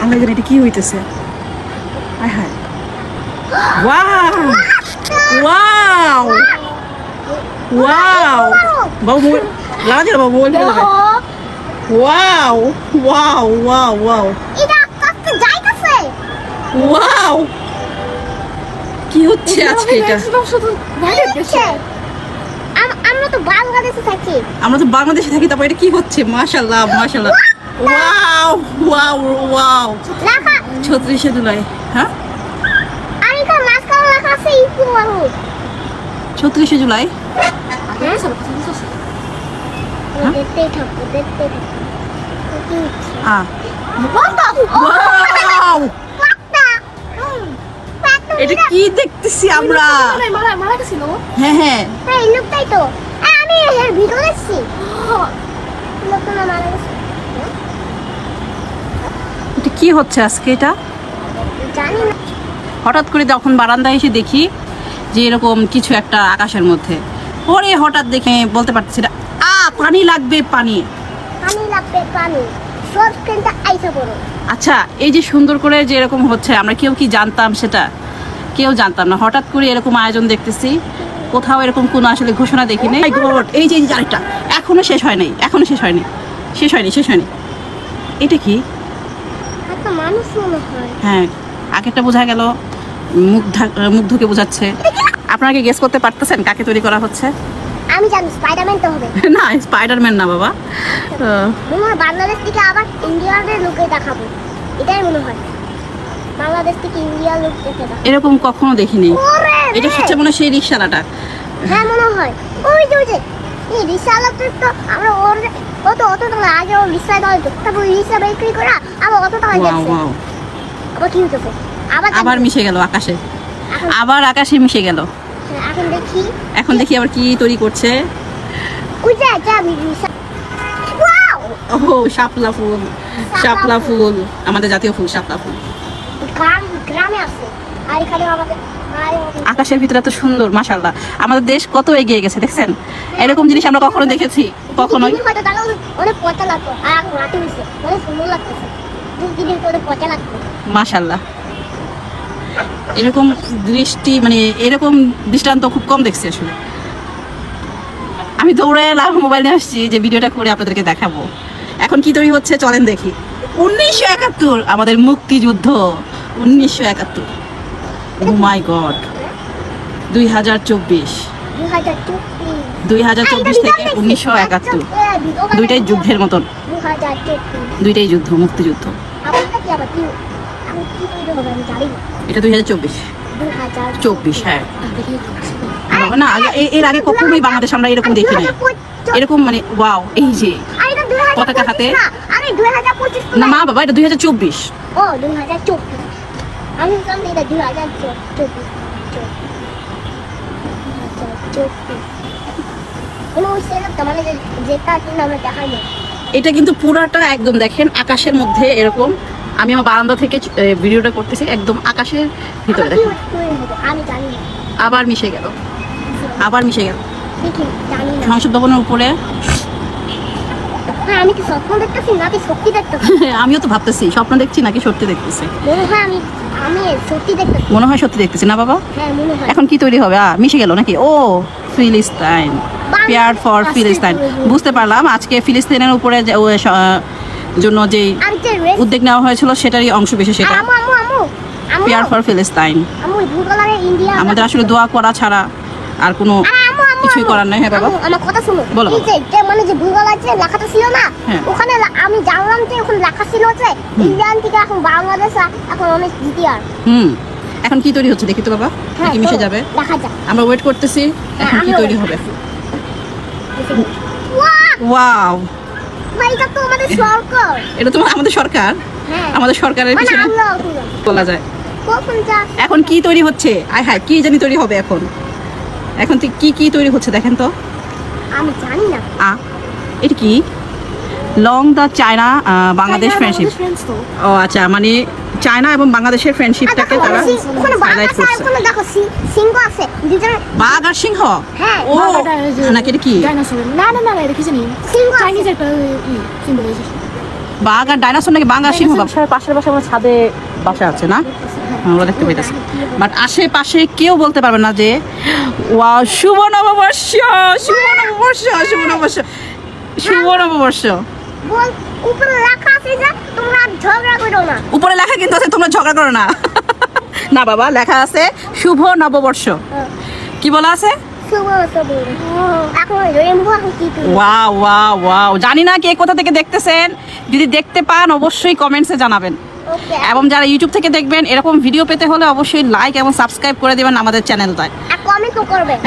আমরা জানি এটা কি হইতেছে। হায় হায়, ওয়াও ওয়াও ওয়াও, বাবু লাগাতে বাবু বলতে হবে। ওয়াও ওয়াও ওয়াও ওয়াও, এটা আকাশে যাইতেছে। ওয়াও, কি হচ্ছে আজকে এটা? আমরা তো বাংলাদেশে থাকি। আমরা তো বাংলাদেশে থাকি, তারপর এটা কি হচ্ছে? মাশাআল্লাহ মাশাআল্লাহ, ওয়াও ওয়াও ওয়াও। 36শে জুলাই, হ্যাঁ আর এখানে মাঝখানে লেখা আছে ইকো মানুষ। 36শে জুলাই। দেখতে থাকো, দেখতে থাকো। ওয়াও, এটা কি দেখতেছি আমরা? হ্যাঁ হ্যাঁ হ্যাঁ, এই লোকটাই তো। আমি এর ভিডিও দেখছি। লোকটা না মারা গেছে। এটা কি হচ্ছে আজকে? এটা জানি না। হঠাৎ করে যখন বারান্দায় এসে দেখি যে এরকম কিছু একটা আকাশের মধ্যে, পরে হঠাৎ দেখে বলতে পারতেছি না, পানি লাগবে, পানি পানি লাগবে, পানি। সব কেনটা আইসা পড়ো। আচ্ছা, এই যে সুন্দর করে যে এরকম হচ্ছে, আমরা কেউ কি জানতাম? সেটা কেউ জানতাম না। হঠাৎ করে এরকম আয়োজন দেখতেছি, কোথাও এরকম কোনো আসলে ঘোষণা দেখিনি। এই যে আরেকটা, এখনো শেষ হয় নাই, এখনো শেষ হয়নি, শেষ হয়নি, শেষ হয়নি। এটা কি? একটা মানুষ মনে হয়। হ্যাঁ, আগেরটা বোঝা গেল মুগ্ধকে বোঝাচ্ছে। আপনারা কি গেস করতে পারতেছেন কাকে তৈরি করা হচ্ছে? আমি জানি স্পাইডারম্যান তো হবে। না, স্পাইডারম্যান না বাবা। মনে হয় বাংলাদেশ থেকে আবার ইন্ডিয়ার লোকে দেখাবো, এটাই মনে হয়। বাংলাদেশ থেকে ইন্ডিয়ার লোক দেখে দেখাবো। এরকম কখনো দেখিনি। এটা হচ্ছে মনে হয় সেই রিকশালাটা। হ্যাঁ মনে হয়। ওই যে এই রিকশালাটা তো আমরা অত টাকা আগে ওর রিকশায় ধরতো, তারপর রিকশা বিক্রি করে আবার অত টাকা দিচ্ছে। আবার কি হচ্ছে? আবার মিশে গেল আকাশে, আবার আকাশে মিশে গেল। এখন দেখি আবার কি তৈরি করছে। ও শাপলা ফুল, শাপলা ফুল আমাদের জাতীয় ফুল, শাপলা ফুল। আকাশের ভিতরে এত সুন্দর, মাশাআল্লাহ। আমাদের দেশ কত এগিয়ে গেছে দেখছেন। এরকম জিনিস আমরা কখনো দেখেছি? কখনোই। মাশাআল্লাহ, এরকম দৃষ্টি মানে এরকম দৃষ্টান্ত খুব কম দেখছি আসলে। আমি দৌড়ে এলাম, মোবাইল নিয়ে আসছি যে ভিডিওটা করে আপনাদেরকে দেখাবো। এখন কি তৈরি হচ্ছে চলেন দেখি। 1971 আমাদের মুক্তিযুদ্ধ, 1971। ও মাই গড, 2024 থেকে 1971, দুইটাই যুদ্ধের মতন, দুইটাই যুদ্ধ, মুক্তিযুদ্ধ। এটা 2024। হ্যাঁ না, এর আগে কখনোই বাংলাদেশ আমরা এরকম দেখি নাই। এরকম মানে ওয়াও, এই যে পতাকা হাতে। না মা বাবা, এটা 2024। ও 2024, আমি জানি এটা 2024। এটা কিন্তু পুরাটা একদম দেখেন আকাশের মধ্যে এরকম। আমি আমার বারান্দা থেকে ভিডিওটা করতেছি, একদম আকাশের ভিতরে দেখেন। আবার মিশে গেল, আবার মিশে গেল সংসদ ভবনের উপরে। আমিও তো ভাবতেছি স্বপ্ন দেখছি নাকি সত্যি দেখতেছি। মনে হয় সত্যি দেখতেছি না বাবা। এখন কি তৈরি হবে? মিশে গেল নাকি? ও ফিলিস্তাইন, পেয়ার ফর ফিলিস্তাইন। বুঝতে পারলাম আজকে ফিলিস্তিনের উপরে জন্য যে উদ্যোগ নেওয়া হয়েছিল সেটারই অংশ বিশেষ। সেটা পেয়ার ফর ফিলিস্তাইন। আমাদের আসলে দোয়া করা ছাড়া আর কোনো কিছুই করার নাই। হ্যাঁ বাবা, আমার কথা শুনো। বলো। এই যে মানে যে ভূগোল আছে লেখাটা ছিল না, ওখানে আমি জানলাম যে ওখানে লেখা ছিল যে ইন্ডিয়ান থেকে এখন বাংলাদেশ, এখন অনেক দ্বিতীয়। এখন কি তৈরি হচ্ছে দেখি তো বাবা, কি মিশে যাবে দেখা যাক। আমরা ওয়েট করতেছি এখন কি তৈরি হবে। ওয়াও, ভাই এটা তো আমাদের সরকার। এটা তো আমাদের সরকার। আমাদের সরকারের পিছনে বলা যায়। এখন কি তৈরি হচ্ছে? আয় হায়, কি জানি তৈরি হবে এখন। এখন কি তৈরি হচ্ছে দেখেন তো। আমি জানি না। এটা কি? লং দা চায়না বাংলাদেশ ফ্রেন্ডশিপ। ও আচ্ছা, মানে চায়না এবং বাংলাদেশের ফ্রেন্ডশিপটাকে তারা হাইলাইট করছে। দেখো সিংহ আছে, বাঘ আর সিংহ। হ্যাঁ, ও নাকি এটা কি? না এটা কি জানি, চাইনিজ একটা সিম্বল। বাঘ আর ডাইনোসর নাকি বাঘ আর সিংহ পাশের বাসা আমার ছাদে বাসা আছে না, আমরা দেখতে পাইতেছি। বাট আশেপাশে কেউ বলতে পারবে না যে ওয়াও শুভ নববর্ষ, শুভ নববর্ষ, শুভ নববর্ষ, শুভ নববর্ষ। বল উপরে লেখা আছে যে তোমরা ঝগড়া করো না। উপরে লেখা কিন্তু আছে তোমরা ঝগড়া করো না। না বাবা, লেখা আছে শুভ নববর্ষ। কি বলা আছে? শুভ নববর্ষ। এখন রেইনবো কি কি? Wow wow wow. জানি না কে কোথা থেকে দেখতেছেন, যদি দেখতে পান অবশ্যই কমেন্টসে জানাবেন। ওকে। এবং যারা ইউটিউব থেকে দেখবেন এরকম ভিডিও পেতে হলে অবশ্যই লাইক এবং সাবস্ক্রাইব করে দেবেন আমাদের চ্যানেলটায়। আর কমেন্ট করবেন।